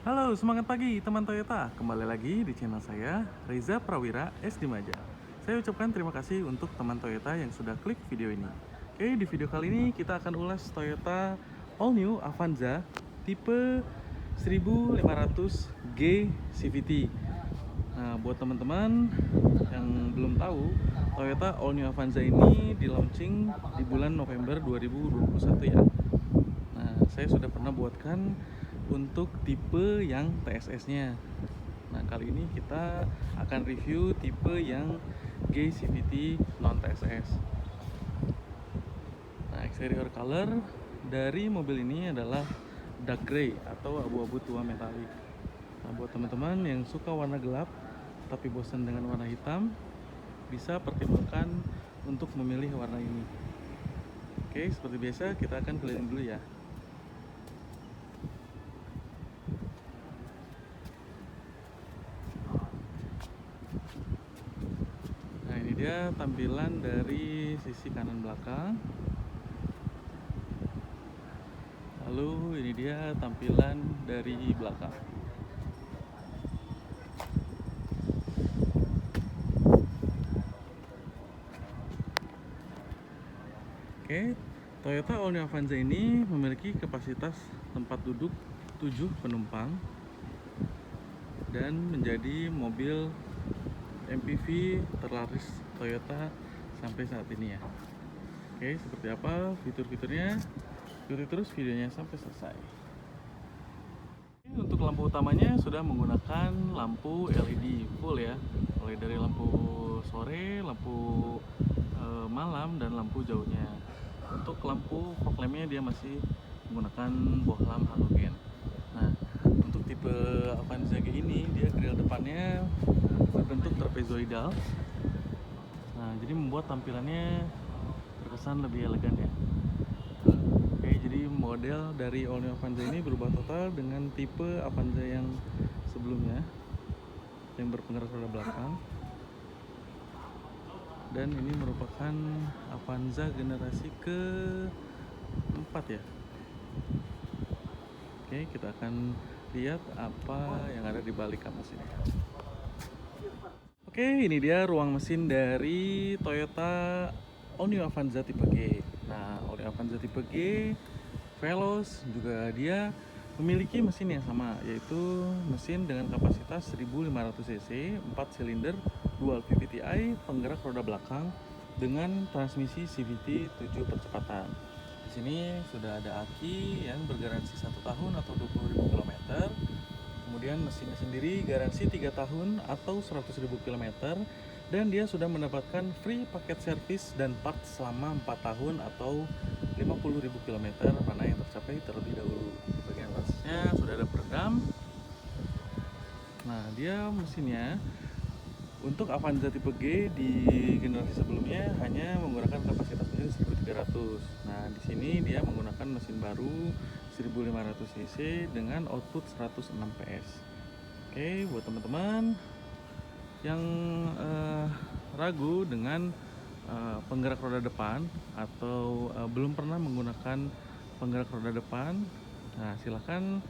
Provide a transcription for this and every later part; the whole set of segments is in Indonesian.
Halo, semangat pagi teman Toyota. Kembali lagi di channel saya, Reza Prawira S. Dimaja. Saya ucapkan terima kasih untuk teman Toyota yang sudah klik video ini. Oke, di video kali ini kita akan ulas Toyota All New Avanza tipe 1500G CVT. Nah, buat teman-teman yang belum tahu, Toyota All New Avanza ini di launching di bulan November 2021 ya. Nah, saya sudah pernah buatkan untuk tipe yang TSS-nya. Nah, kali ini kita akan review tipe yang G CVT non TSS. Nah, exterior color dari mobil ini adalah dark gray atau abu-abu tua metalik. Nah, buat teman-teman yang suka warna gelap tapi bosan dengan warna hitam, bisa pertimbangkan untuk memilih warna ini. Oke, seperti biasa kita akan keliling dulu ya. Nah, ini dia tampilan dari sisi kanan belakang. Lalu ini dia tampilan dari belakang. Oke, Toyota All New Avanza ini memiliki kapasitas tempat duduk 7 penumpang dan menjadi mobil MPV terlaris Toyota sampai saat ini ya. Oke, seperti apa fitur-fiturnya? Ikuti terus videonya sampai selesai. Untuk lampu utamanya sudah menggunakan lampu LED full ya, mulai dari lampu sore, lampu malam, dan lampu jauhnya. Untuk lampu fog lampnya dia masih menggunakan bohlam halogen. Nah, untuk tipe Avanza G ini dia grill depannya berbentuk trapezoidal. Nah, jadi membuat tampilannya terkesan lebih elegan ya. Oke, jadi model dari All New Avanza ini berubah total dengan tipe Avanza yang sebelumnya yang berpenggerak roda belakang. Dan ini merupakan Avanza generasi ke-4 ya. Oke, kita akan lihat apa yang ada di balik kap mesin. Oke, ini dia ruang mesin dari Toyota All New Avanza tipe G. Nah, All New Avanza tipe G Veloz juga dia memiliki mesin yang sama, yaitu mesin dengan kapasitas 1500 cc, 4 silinder, dual VVT-i, penggerak roda belakang dengan transmisi CVT 7 percepatan. Di sini sudah ada aki yang bergaransi 1 tahun atau 20.000 km. Kemudian mesinnya sendiri garansi 3 tahun atau 100.000 km, dan dia sudah mendapatkan free paket servis dan part selama 4 tahun atau 50.000 km, mana yang tercapai terlebih dahulu. Bagian atasnya sudah ada peredam. Nah, dia mesinnya untuk Avanza tipe G di generasi sebelumnya hanya menggunakan kapasitas mesin 1300. Nah, di sini dia menggunakan mesin baru 1500 cc dengan output 106 PS. Oke, buat teman-teman yang ragu dengan penggerak roda depan atau belum pernah menggunakan penggerak roda depan, nah silahkan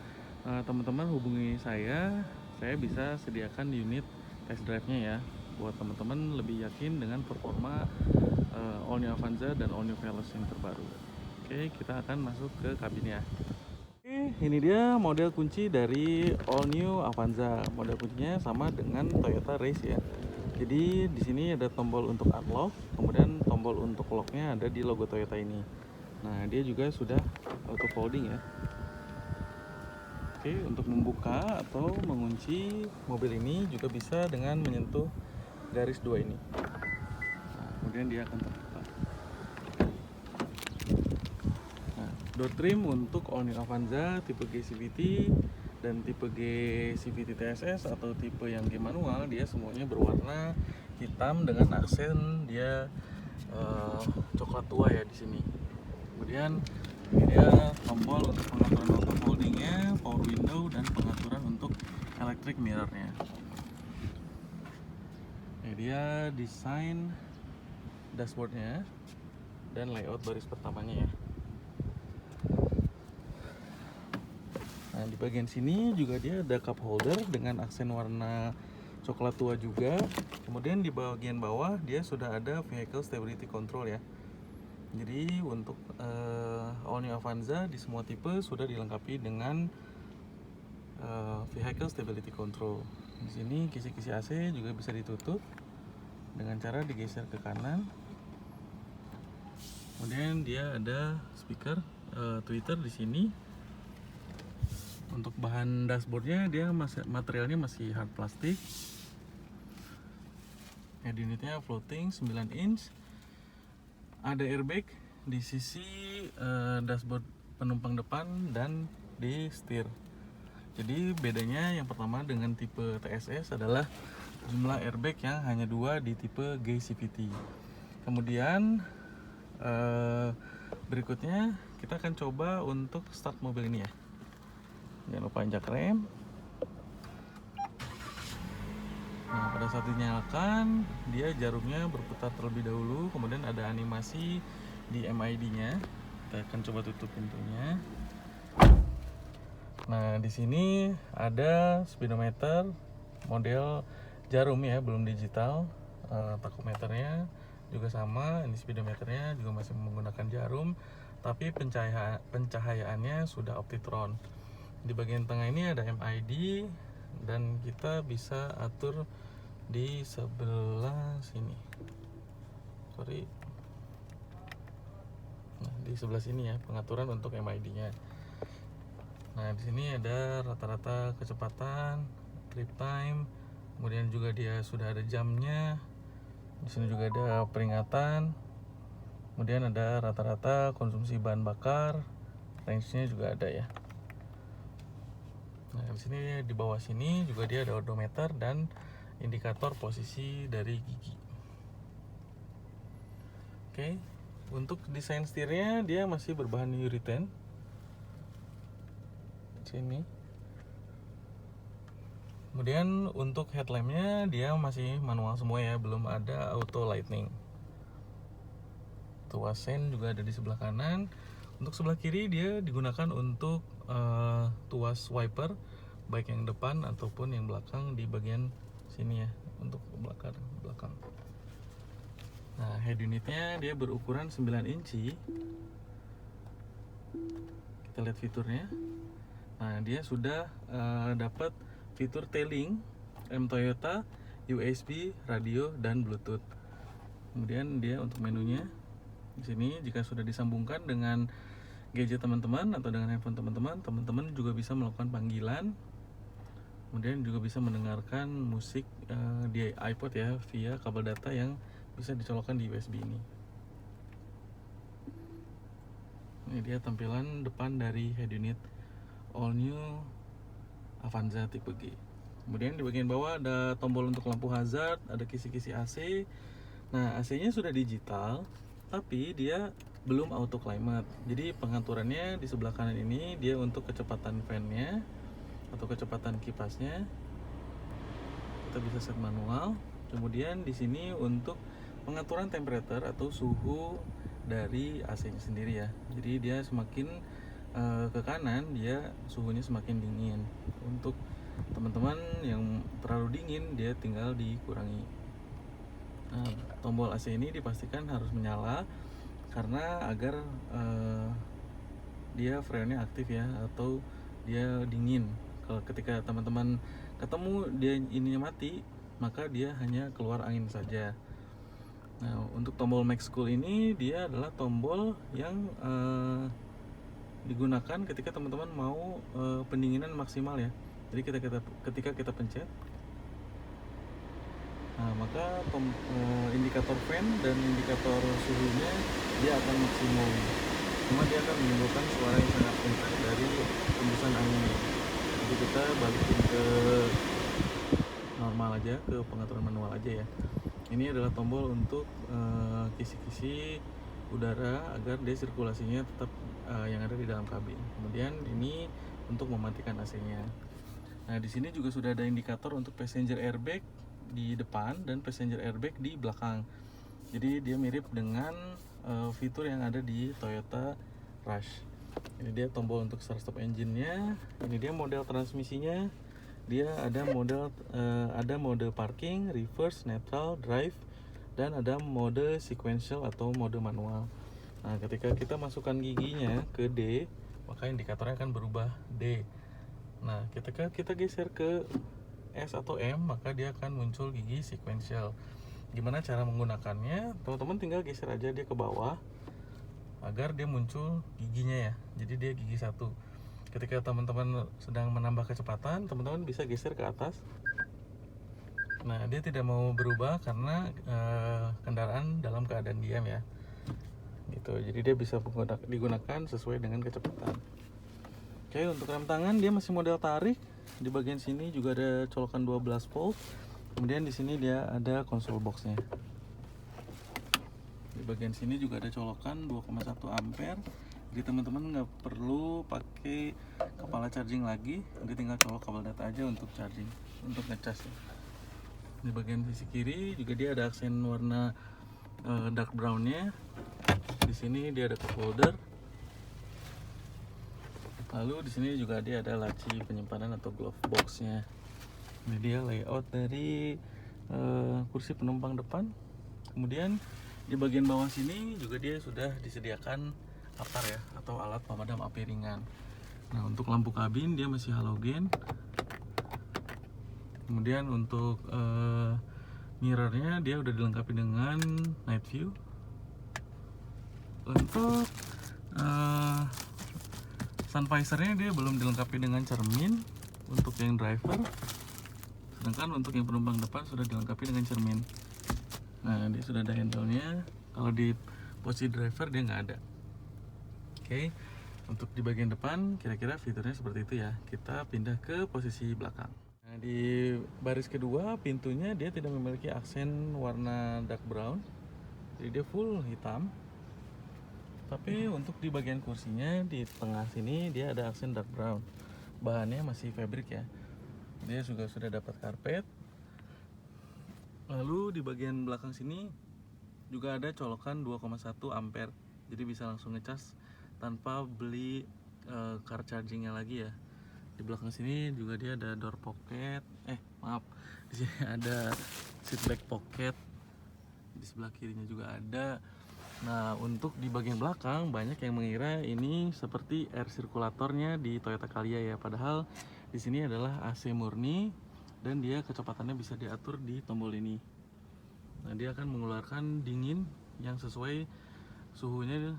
teman-teman hubungi saya bisa sediakan unit test drive-nya ya, buat teman-teman lebih yakin dengan performa All New Avanza dan All New Veloz yang terbaru. Oke, kita akan masuk ke kabinnya. Oke, ini dia model kunci dari All New Avanza. Model kuncinya sama dengan Toyota Race ya. Jadi di sini ada tombol untuk unlock, kemudian tombol untuk locknya ada di logo Toyota ini. Nah, dia juga sudah auto folding ya. Oke, untuk membuka atau mengunci mobil ini juga bisa dengan menyentuh garis 2 ini. Nah, kemudian dia akan terbuka. Nah, door trim untuk All New Avanza tipe G CVT dan tipe G CVT TSS atau tipe yang G manual, dia semuanya berwarna hitam dengan aksen dia coklat tua ya di sini. Kemudian ini dia tombol untuk pengaturan auto foldingnya, power window, dan pengaturan untuk electric mirrornya. Ini dia desain dashboardnya dan layout baris pertamanya ya. Nah, di bagian sini juga dia ada cup holder dengan aksen warna coklat tua juga. Kemudian di bagian bawah dia sudah ada vehicle stability control ya. Jadi untuk all new Avanza di semua tipe sudah dilengkapi dengan vehicle stability control. Di sini kisi-kisi AC juga bisa ditutup dengan cara digeser ke kanan. Kemudian dia ada speaker tweeter di sini. Untuk bahan dashboardnya dia materialnya masih hard plastik. Head unitnya floating 9 inch. Ada airbag di sisi dashboard penumpang depan dan di setir. Jadi bedanya yang pertama dengan tipe TSS adalah jumlah airbag yang hanya 2 di tipe G CVT. Kemudian berikutnya kita akan coba untuk start mobil ini ya. Jangan lupa injak rem. Nah, pada saat dinyalakan, dia jarumnya berputar terlebih dahulu, kemudian ada animasi di MID-nya. Kita akan coba tutup pintunya. Nah, di sini ada speedometer model jarum ya, belum digital. Tachometernya juga sama, ini speedometernya juga masih menggunakan jarum, tapi pencahayaannya sudah Optitron. Di bagian tengah ini ada MID dan kita bisa atur di sebelah sini. Nah, di sebelah sini ya pengaturan untuk MID-nya. Nah, di sini ada rata-rata kecepatan, trip time, kemudian juga dia sudah ada jamnya. Di sini juga ada peringatan. Kemudian ada rata-rata konsumsi bahan bakar, range-nya juga ada ya. Nah, di sini di bawah sini juga dia ada odometer dan indikator posisi dari gigi. Oke, untuk desain setirnya dia masih berbahan urethane. Sini. Kemudian untuk headlampnya dia masih manual semua ya, belum ada auto lightning. Tuas sen juga ada di sebelah kanan. Untuk sebelah kiri dia digunakan untuk tuas wiper, baik yang depan ataupun yang belakang di bagian sini ya, untuk belakang. Nah, head unitnya dia berukuran 9 inci. Kita lihat fiturnya. Nah, dia sudah dapat fitur tailing, M Toyota, USB, radio, dan Bluetooth. Kemudian dia untuk menunya di sini jika sudah disambungkan dengan gadget teman-teman atau dengan handphone teman-teman juga bisa melakukan panggilan. Kemudian juga bisa mendengarkan musik di iPod ya via kabel data yang bisa dicolokkan di USB ini. Ini dia tampilan depan dari head unit all new Avanza tipe G. Kemudian di bagian bawah ada tombol untuk lampu hazard, ada kisi-kisi AC. Nah, AC-nya sudah digital, tapi dia belum auto climate. Jadi pengaturannya di sebelah kanan ini dia untuk kecepatan fan-nya atau kecepatan kipasnya. Kita bisa set manual. Kemudian di sini untuk pengaturan temperature atau suhu dari AC-nya sendiri ya. Jadi dia semakin ke kanan dia suhunya semakin dingin. Untuk teman-teman yang terlalu dingin dia tinggal dikurangi. Nah, tombol AC ini dipastikan harus menyala karena agar dia freonnya aktif ya, atau dia dingin. Kalau ketika teman-teman ketemu dia ininya mati, maka dia hanya keluar angin saja. Nah, untuk tombol Max Cool ini dia adalah tombol yang digunakan ketika teman-teman mau pendinginan maksimal ya. Jadi ketika kita pencet, nah maka indikator fan dan indikator suhunya dia akan maksimum. Cuma dia akan menimbulkan suara yang sangat kencang dari hembusan angin. Jadi kita balikin ke normal aja, ke pengaturan manual aja ya. Ini adalah tombol untuk kisi-kisi udara agar dia sirkulasinya tetap yang ada di dalam kabin. Kemudian ini untuk mematikan AC-nya. Nah, di sini juga sudah ada indikator untuk passenger airbag di depan dan passenger airbag di belakang. Jadi dia mirip dengan fitur yang ada di Toyota Rush. Ini dia tombol untuk start stop engine-nya. Ini dia model transmisinya. Dia ada mode parking, reverse, neutral, drive, dan ada mode sequential atau mode manual. Nah, ketika kita masukkan giginya ke D, maka indikatornya akan berubah D. Nah, ketika kita geser ke S atau M, maka dia akan muncul gigi sequential. Gimana cara menggunakannya? Teman-teman tinggal geser aja dia ke bawah agar dia muncul giginya ya. Jadi dia gigi 1. Ketika teman-teman sedang menambah kecepatan, teman-teman bisa geser ke atas. Nah, dia tidak mau berubah karena kendaraan dalam keadaan diam ya. Gitu. Jadi dia bisa digunakan sesuai dengan kecepatan. Oke, untuk rem tangan dia masih model tarik. Di bagian sini juga ada colokan 12 volt. Kemudian di sini dia ada konsol boxnya. Di bagian sini juga ada colokan 2,1 ampere. Jadi teman-teman nggak perlu pakai kepala charging lagi, jadi tinggal colok kabel data aja untuk charging, untuk ngecas ya. Di bagian sisi kiri juga dia ada aksen warna dark brownnya. Di sini dia ada cup holder. Lalu di sini juga dia ada laci penyimpanan atau glove boxnya. Ini dia layout dari kursi penumpang depan. Kemudian di bagian bawah sini juga dia sudah disediakan APAR ya, atau alat pemadam api ringan. Nah, untuk lampu kabin dia masih halogen. Kemudian untuk mirrornya dia udah dilengkapi dengan night view. Untuk sun visornya dia belum dilengkapi dengan cermin untuk yang driver. Sedangkan untuk yang penumpang depan sudah dilengkapi dengan cermin. Nah, dia sudah ada handle-nya. Kalau di posisi driver dia nggak ada. Oke, untuk di bagian depan kira-kira fiturnya seperti itu ya. Kita pindah ke posisi belakang. Nah, di baris kedua pintunya dia tidak memiliki aksen warna dark brown. Jadi dia full hitam. Tapi untuk di bagian kursinya di tengah sini dia ada aksen dark brown. Bahannya masih fabric ya. Dia juga sudah dapat karpet. Lalu di bagian belakang sini juga ada colokan 2,1 ampere. Jadi bisa langsung ngecas tanpa beli car chargingnya lagi ya. Di belakang sini juga dia ada door pocket. Di sini ada seat back pocket. Di sebelah kirinya juga ada. Nah, untuk di bagian belakang banyak yang mengira ini seperti air sirkulatornya di Toyota Calya ya. Padahal di sini adalah AC murni dan dia kecepatannya bisa diatur di tombol ini. Nah, dia akan mengeluarkan dingin yang sesuai suhunya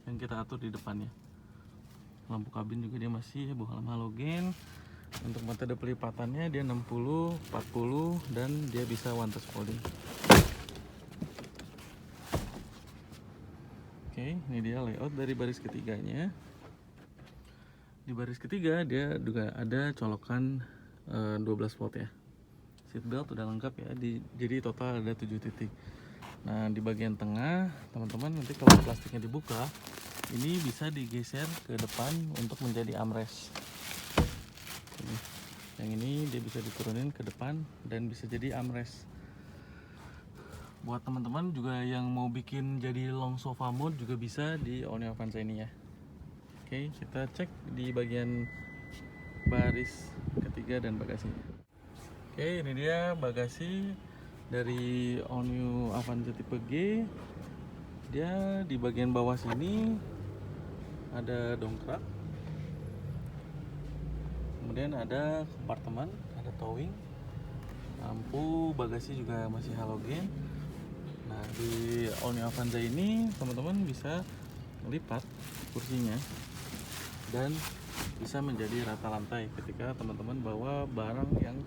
yang kita atur di depannya. Lampu kabin juga dia masih bohlam halogen. Untuk metode pelipatannya dia 60, 40 dan dia bisa one touch folding. Oke, ini dia layout dari baris ketiganya. Di baris ketiga dia juga ada colokan 12 volt ya. Seat belt udah lengkap ya. Jadi total ada 7 titik. Nah, di bagian tengah teman-teman nanti kalau plastiknya dibuka, ini bisa digeser ke depan untuk menjadi armrest. Yang ini dia bisa diturunin ke depan dan bisa jadi armrest. Buat teman-teman juga yang mau bikin jadi long sofa mode juga bisa di All-New Avanza ini ya. Oke, kita cek di bagian baris ketiga dan bagasinya. Oke, ini dia bagasi dari All-New Avanza tipe G. Dia di bagian bawah sini ada dongkrak. Kemudian ada kompartemen, ada towing. Lampu bagasi juga masih halogen. Nah, di All-New Avanza ini teman-teman bisa melipat kursinya dan bisa menjadi rata lantai ketika teman-teman bawa barang yang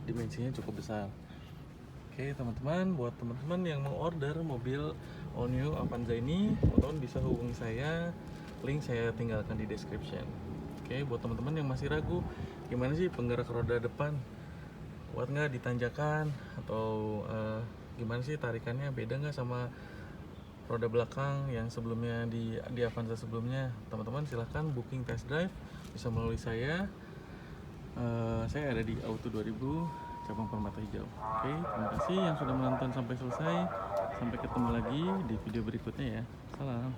dimensinya cukup besar. Oke teman-teman, buat teman-teman yang mau order mobil All-New Avanza ini, teman-teman bisa hubungi saya, link saya tinggalkan di description. Oke, buat teman-teman yang masih ragu gimana sih penggerak roda depan, kuat nggak ditanjakan, atau gimana sih tarikannya, beda nggak sama roda belakang yang sebelumnya di Avanza sebelumnya, teman-teman silahkan booking test drive bisa melalui saya. Saya ada di Auto 2000 cabang Permata Hijau. Oke, terima kasih yang sudah menonton sampai selesai. Sampai ketemu lagi di video berikutnya ya. Salam.